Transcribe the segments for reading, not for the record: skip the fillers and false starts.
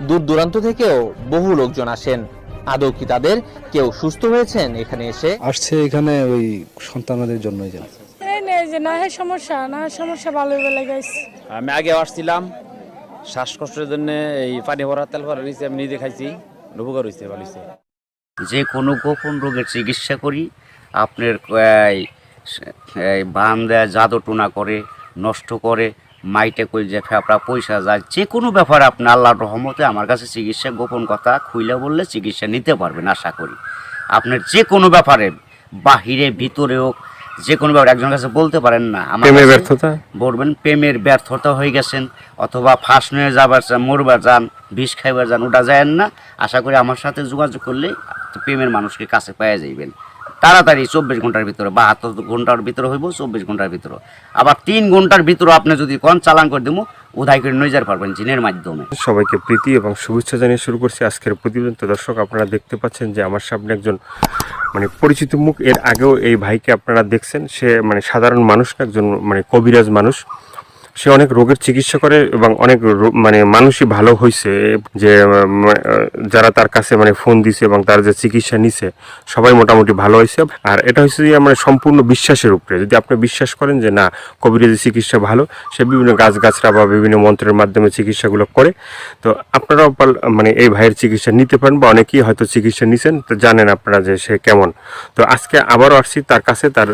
দূর দূরান্ত থেকেও বহু লোকজন আসেন। আদৌ কি তাদের কেউ সুস্থ হয়েছেন এখানে এসে? আসছে এখানে ওই সন্তানদের জন্যই যেন এই নেই যে না সমস্যা ভালো বেলা গাইছে। আমি আগে আসছিলাম শ্বাসকষ্টের জন্য, এই পানি ভরা তেল ভরা নিয়েছি, আমি নিজে খাইছি, উপকার হয়েছে, ভালো হয়েছে। যে কোনো গোপন রোগের চিকিৎসা করি। আপনার এই বান দেয়, জাদু টোনা করে, নষ্ট করে, মাইটে করে যে ফেপড়া পয়সা যায়, যে কোনো ব্যাপারে আপনি আল্লাহর রহমতে আমার কাছে চিকিৎসা গোপন কথা খুইলে বললে চিকিৎসা নিতে পারবেন আশা করি। আপনার যে কোনো ব্যাপারে বাহিরে ভিতরে হোক, যে কোনো ব্যাপারে একজনের কাছে বলতে পারেন না আমার ব্যর্থতা বলবেন প্রেমের ব্যর্থতা হয়ে গেছেন, অথবা ফাঁস নিয়ে যাবার চান, মরবার যান, বিষ খাইবার যান, ওটা যায়েন না। আশা করি আমার সাথে যোগাযোগ করলে প্রেমের মানুষকে কাছে পেয়ে যাইবেন তাড়াতাড়ি। 24 ঘন্টার ভিতরে, 72 ঘন্টার ভিতরে হইব, 24 ঘন্টার ভিতরে। আবার 3 ঘন্টার ভিতরে আপনি যদি কোন চালান করে দেবো, উধাই করে নিয়ে যেতে পারবেন জিনের মাধ্যমে। সবাইকে প্রীতি এবং শুভেচ্ছা জানিয়ে শুরু করছি আজকের প্রতিবেদন। তো দর্শক, আপনারা দেখতে পাচ্ছেন যে আমার সামনে একজন পরিচিত মুখ। এর আগেও এই ভাইকে আপনারা দেখছেন। সে সাধারণ মানুষ না, একজন কবিরাজ মানুষ। সে অনেক রোগের চিকিৎসা করে এবং অনেক মানুষই ভালো হয়েছে, যে যারা তার কাছে ফোন দিছে এবং তার যে চিকিৎসা নিছে সবাই মোটামুটি ভালো হয়েছে। আর এটা হচ্ছে যে সম্পূর্ণ বিশ্বাসের উপরে। যদি আপনি বিশ্বাস করেন যে না, কবিরাজি চিকিৎসা ভালো, সে বিভিন্ন গাছগাছরা বা বিভিন্ন মন্ত্রের মাধ্যমে চিকিৎসাগুলো করে, তো আপনারাও এই ভাইয়ের চিকিৎসা নিতে পারেন, বা অনেকেই হয়তো চিকিৎসা নিছেন, তো জানেন আপনারা যে সে কেমন। তো আজকে আবারও আসছি তার কাছে, তার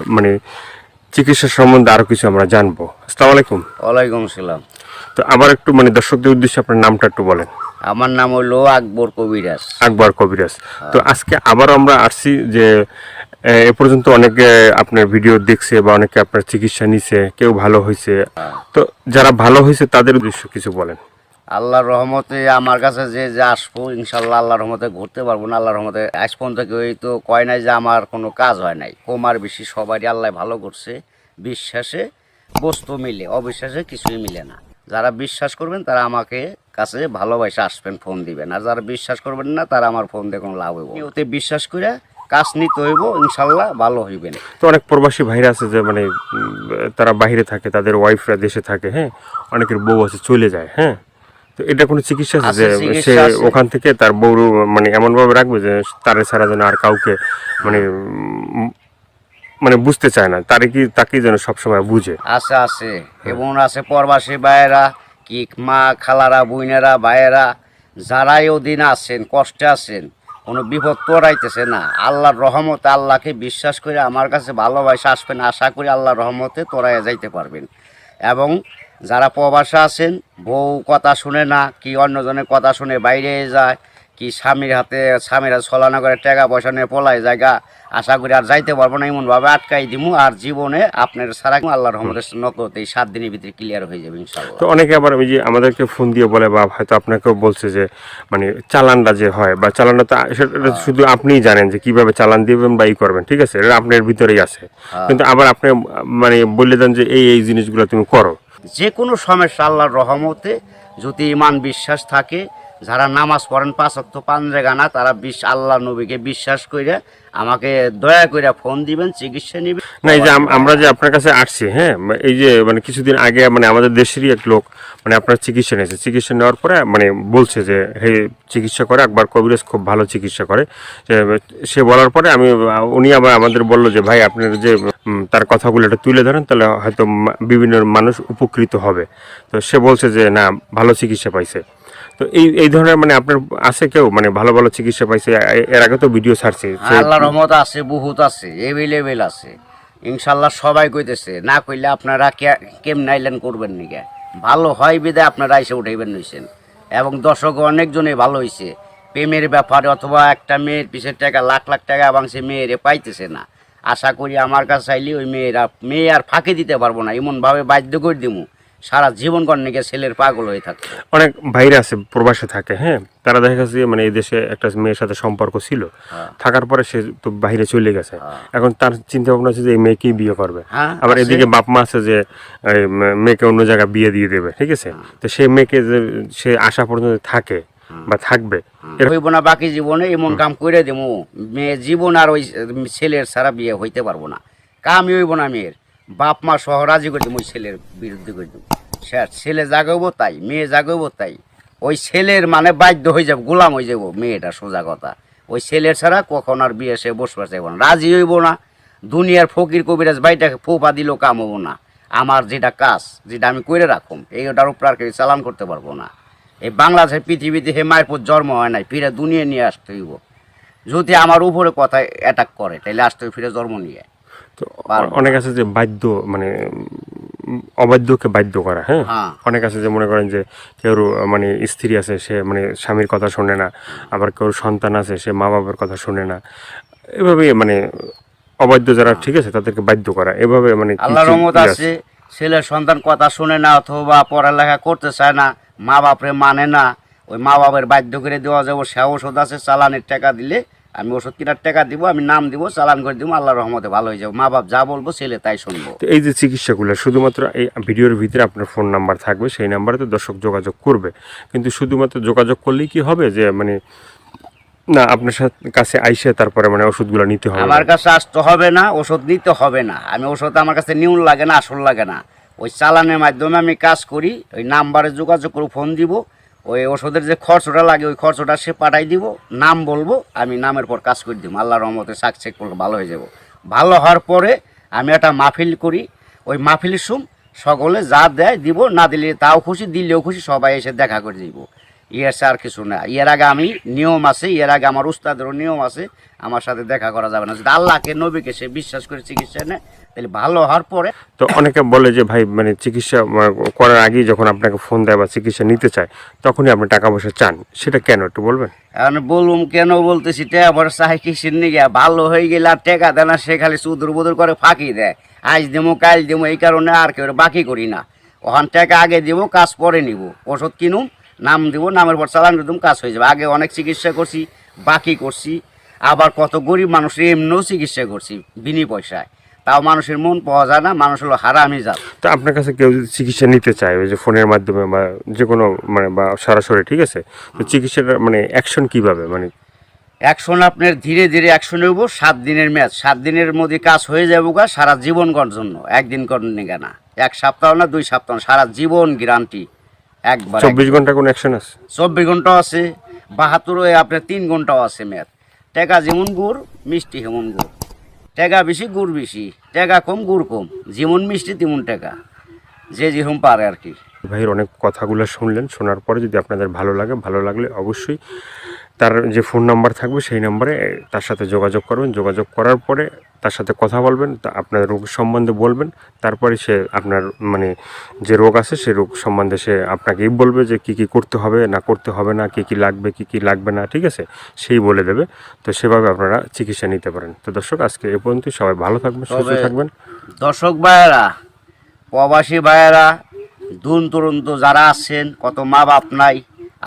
চিকিৎসা সম্বন্ধে আরো কিছু আমরা জানবো। আসসালামু আলাইকুম। ওয়ালাইকুম আসসালাম। তো আবার একটু দর্শকদের উদ্দেশ্যে আপনার নামটা একটু বলেন। আমার নাম হলো আকবর কবিরাজ। আকবর কবিরাজ। তো আজকে আবারও আমরা আসছি যে এ পর্যন্ত অনেকে আপনার ভিডিও দেখছে বা অনেকে আপনার চিকিৎসা নিছে, কেউ ভালো হয়েছে। তো যারা ভালো হয়েছে তাদের উদ্দেশ্য কিছু বলেন। আল্লাহর রহমতে আমার কাছে যে আসবো, ইনশাল্লাহ আল্লাহর রহমতে ঘুরতে পারবো না। আল্লাহর রহমতে আজ পর্যন্ত কেউ তো কয় নাই যে আমার কোনো কাজ হয় নাই। কমার বেশি সবারই আল্লাহ ভালো করছে। বিশ্বাসে বস্তু মিলে, অবিশ্বাসে কিছুই মিলে না। যারা বিশ্বাস করবেন তারা আমাকে কাছে ভালোবাসে আসবেন, ফোন দিবেন। আর যারা বিশ্বাস করবেন না তারা আমার ফোন দিয়ে কোনো লাভ হইব। ওতে বিশ্বাস করে কাজ নিতে হইব, ইনশাল্লাহ ভালো হইবেন। তো অনেক প্রবাসী ভাইরা আছে যে তারা বাইরে থাকে, তাদের ওয়াইফরা দেশে থাকে, হ্যাঁ, অনেকের বউ আছে চলে যায়, হ্যাঁ। তো এটা কোনো চিকিৎসা আছে যে সে ওখান থেকে তার বউ এমন ভাবে রাখবে যে তারে ছাড়া যেন আর কাউকে বুঝতে চায় না, তাকে যেন সবসময় বুঝে? আছে আছে, এবং আছে প্রবাসী ভাইয়েরা, কি মা খালারা, বোনেরা, ভাইয়েরা, যারাই ওদিন আছেন, কষ্টে আছেন, কোনো বিপদ তোরাইতেছে না, আল্লাহর রহমতে আল্লাহকে বিশ্বাস করে আমার কাছে ভালোবাসা আসবেন। আশা করি আল্লাহর রহমতে তোরাই যাইতে পারবেন। এবং যারা প্রবাসে আছেন, বউ কথা শুনে না, কি অন্যজনের কথা শুনে বাইরে যায়, কি স্বামীরা ছলানা করে টাকা পয়সা নিয়ে পলায় জায়গা, আশা করি আর যাইতে পারবো না, এমনভাবে আটকাই দিমু। আর জীবনে আপনার সারা আল্লাহর রহমতের নকত এই 7 দিনের ভিতরে ক্লিয়ার হয়ে যাবে ইনশাআল্লাহ। তো অনেকে আবার ওই যে আমাদেরকে ফোন দিয়ে বলে, বা হয়তো আপনাকেও বলছে যে চালানটা যে হয়, বা চালানটা তো সেটা শুধু আপনিই জানেন যে কিভাবে চালান দিবেন বা ই করবেন, ঠিক আছে, এটা আপনার ভিতরেই আছে। কিন্তু আবার আপনি বলে দেন যে এই জিনিসগুলো তুমি করো। যে কোনো সমস্যা আল্লাহর রহমতে যদি ইমান বিশ্বাস থাকে, যারা নামাজ পড়েন 5 ওয়াক্ত 5 গানা, তারা আল্লাহ নবীকে বিশ্বাস করে আমাকে দয়া করে ফোন দিবেন, চিকিৎসা নেবেন। না, এই যে আমরা যে আপনার কাছে আসছি, হ্যাঁ, এই যে কিছুদিন আগে আমাদের দেশেরই এক লোক আপনার চিকিৎসা নিয়েছে। চিকিৎসা নেওয়ার পরে বলছে যে হে, চিকিৎসা করে আকবর কবিরাজ, খুব ভালো চিকিৎসা করে। সে বলার পরে উনি আবার আমাদের বললো যে ভাই, আপনার যে তার কথাগুলো একটু তুলে ধরেন, তাহলে হয়তো বিভিন্ন মানুষ উপকৃত হবে। তো সে বলছে যে না, ভালো চিকিৎসা পাইছে। তো এই ধরনের আপনার আছে কেউ ভালো ভালো চিকিৎসা পাইছে? এর আগে তো ভিডিও ছাড়ছে। আল্লাহর রহমত আছে, বহুত আছে, এভেলেবেল আছে ইনশাল্লাহ। সবাই কইতেছে, না কইলে আপনারা কেমন আইলেন করবেন নিকে, ভালো হয় বিদায় আপনারা এসে উঠাইবেন নিছেন। এবং দর্শক অনেকজনই ভালো হয়েছে প্রেমের ব্যাপারে, অথবা একটা মেয়ের পিছের টাকা লাখ লাখ টাকা এবং সে মেয়েরে পাইতেছে না। আশা করি আমার কাছে চাইলে ওই মেয়ে আর ফাঁকি দিতে পারবো না, এমনভাবে বাধ্য করে দিব সারা জীবন কর্ণিকে ছেলের পাগল হয়ে থাকে। অনেক ভাইরা আছে প্রবাসে থাকে, হ্যাঁ, তারা দেখা গেছে এই দেশে একটা মেয়ের সাথে সম্পর্ক ছিল, থাকার পরে সে তো বাইরে চলে গেছে। এখন তার চিন্তা ভাবনা আছে যে এই মেয়েকেই বিয়ে করবে। আবার এদিকে বাপ মা আছে যে মেয়েকে অন্য জায়গায় বিয়ে দিয়ে দেবে, ঠিক আছে। তো সেই মেয়েকে যে সে আসা পর্যন্ত থাকে বা থাকবে, হইব না বাকি জীবনে, এমন কাম করে দেবো মেয়ে জীবন আর ওই ছেলের ছাড়া বিয়ে হইতে পারবো না। কামই হইব না মেয়ের, বাপ মা সহ রাজি করে দেবো ওই ছেলের বিরুদ্ধে করে দেবো। ছেলে জাগাবো তাই, মেয়ে জাগাবো তাই, ওই ছেলের মানে বাধ্য হয়ে যাবো, গোলাম হয়ে যাবো মেয়েটা, সোজা কথা। ওই ছেলের ছাড়া কখন আর বিয়ে সে বসবার চাইব না, রাজি হইব না। দুনিয়ার ফকির কবিরাজ বাইটাকে ফোপা দিলেও কাম হবো না। আমার যেটা কাজ, যেটা আমি করে রাখুম, এইটার উপর আর কেউ চালান করতে পারবো না। এই বাংলাদেশের পৃথিবীতে হে মায়ের জন্ম হয় নাই, ফিরে দুনিয়া নিয়ে আসতে হইব। যদি আমার উপরে কথা অ্যাটাক করে তাহলে আসতে হইব ফিরে জন্ম নিয়ে। তো অনেক আছে যে বাধ্য, মানে অবাধ্যকে বাধ্য করা, হ্যাঁ। হ্যাঁ। অনেক আছে যে মনে করেন যে কেউ মানে স্ত্রী আছে, সে মানে স্বামীর কথা শোনে না, আবার কেউ সন্তান আছে, সে মা বাবার কথা শোনে না, এভাবে মানে অবাধ্য যারা, ঠিক আছে, তাদেরকে বাধ্য করা, এভাবে মানে কি আল্লাহর কি রহমত আছে? আছে, ছেলের সন্তান কথা শুনে না অথবা পড়ালেখা করতে চায় না, মা বাপরে মানে না, ওই মা বাবার বাধ্য করে দেওয়া যাবো। সে ওষুধ আছে, চালানের টাকা দিলে আমি ওষুধ কেনার টাকা দিব, আমি নাম দিব, চালান করে দিব, আল্লাহর রহমতে ভালো হয়ে যাবো। মা বাপ যা বলবো ছেলে তাই শুনবো। তো এই যে চিকিৎসাগুলো শুধুমাত্র এই ভিডিওর ভিতরে আপনার ফোন নাম্বার থাকবে, সেই নাম্বারে তো দর্শক যোগাযোগ করবে, কিন্তু শুধুমাত্র যোগাযোগ করলেই কি হবে যে মানে না আপনার কাছে আইসে তারপরে মানে ওষুধগুলো নিতে হবে? আমার কাছে আসতে হবে না, ওষুধ নিতে হবে না। আমি ওষুধ আমার কাছে নিউন লাগে না, আসল লাগে না। ওই চালানের মাধ্যমে আমি কাজ করি, ওই নাম্বারে যোগাযোগ করে ফোন দিব, ওই ওষুধের যে খরচটা লাগে ওই খরচটা সে পাঠাই দিব, নাম বলবো, আমি নামের পর কাজ করে দিব। আল্লাহর রহমতে সাকসেস করলে ভালো হয়ে যাব। ভালো হওয়ার পরে আমি একটা মাহফিল করি, ওই মাহফিলের সকলে যা দেয় দিব, না দিলে তাও খুশি, দিলেও খুশি, সবাই এসে দেখা করে দিব। ইয়ের আর কিছু না। এর আগে আমি নিয়ম আছে, এর আগে আমার উস্তাদেরও নিয়ম আছে, আমার সাথে দেখা করা যাবে না। যদি আল্লাহকে নবীকে সে বিশ্বাস করে চিকিৎসা নেয় তাহলে ভালো হওয়ার পরে। তো অনেকে বলে যে ভাই মানে চিকিৎসা করার আগেই যখন আপনাকে ফোন দেয় বা চিকিৎসা নিতে চায় তখনই আপনি টাকা পয়সা চান, সেটা কেন একটু বলবেন? এখন বলুম কেন বলতেছি, টাকা পয়সা চাই কিসের নিয়ে, ভালো হয়ে গেলে আর টাকা দেয় না, সে খালি সুদূর বুদুর করে ফাঁকি দেয়, আজ দেবো কাল দেবো, এই কারণে আর কেউ বাকি করি না। ওখান টাকা আগে দিব, কাজ পরে নিব। ওষুধ কিনুম, নাম দিব, নামের পর চালান করে দিম, কাজ হয়ে যাবে। আগে অনেক চিকিৎসা করছি, বাকি করছি, আবার কত গরিব মানুষের এমনিও চিকিৎসা করছি বিনি পয়সায়, তাও মানুষের মন পাওয়া যায় না, মানুষ হলো হারামি জাত। তো আপনার কাছে কেউ যদি চিকিৎসা নিতে চায় ওই যে ফোনের মাধ্যমে বা যে কোনো মানে বা সরাসরি, ঠিক আছে, তো চিকিৎসাটা মানে অ্যাকশন কিভাবে, মানে অ্যাকশন আপনার ধীরে ধীরে অ্যাকশন নেব। 7 দিনের ম্যাচ, 7 দিনের মধ্যে কাজ হয়ে যাবো গা, সারা জীবন করার জন্য। একদিন করেন না, 1 সপ্তাহ না 2 সপ্তাহ, সারা জীবন গ্যারান্টি। একবার 24 ঘন্টা কোনো অ্যাকশন আছে? 24 ঘন্টাও আছে, 72 আপনার 3 ঘন্টাও আছে ম্যাচ। টাকা যেমন গুড়, মিষ্টি হেমন গুড়। টাকা বেশি, গুড় বেশি, টাকা কম, গুড় কম, যেমন মিষ্টি তেমন টাকা, যে যেরকম পারে আর কি। ভাইয়ের অনেক কথাগুলো শুনলেন, শোনার পরে যদি আপনাদের ভালো লাগে, ভালো লাগলে অবশ্যই তার যে ফোন নাম্বার থাকবে সেই নাম্বারে তার সাথে যোগাযোগ করবেন। যোগাযোগ করার পরে তার সাথে কথা বলবেন, তা আপনার রোগ সম্বন্ধে বলবেন, তারপরে সে আপনার মানে যে রোগ আছে সেই রোগ সম্বন্ধে সে আপনাকেই বলবে যে কী কী করতে হবে না করতে হবে না, কী কী লাগবে কী কী লাগবে না, ঠিক আছে, সেই বলে দেবে। তো সেভাবে আপনারা চিকিৎসা নিতে পারেন। তো দর্শক আজকে এ পর্যন্তই, সবাই ভালো থাকবেন, সুস্থ থাকবেন। দর্শক ভাইয়েরা, প্রবাসী ভাইয়েরা, দূর দূরান্ত যারা আছেন, কত মা বাপ নাই,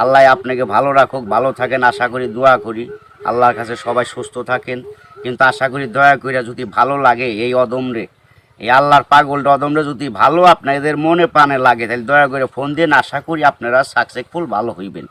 আল্লাহ আপনাকে ভালো রাখুক, ভালো থাকেন আশা করি, দোয়া করি আল্লাহর কাছে সবাই সুস্থ থাকেন। কিন্তু আশা করি দয়া করে যদি ভালো লাগে এই অদমরে, এই আল্লাহর পাগলটা অদমরে যদি ভালো আপনাদের মনে প্রাণে লাগে, তাহলে দয়া করে ফোন দিন। আশা করি আপনারা সাকসেসফুল ভালো হইবেন।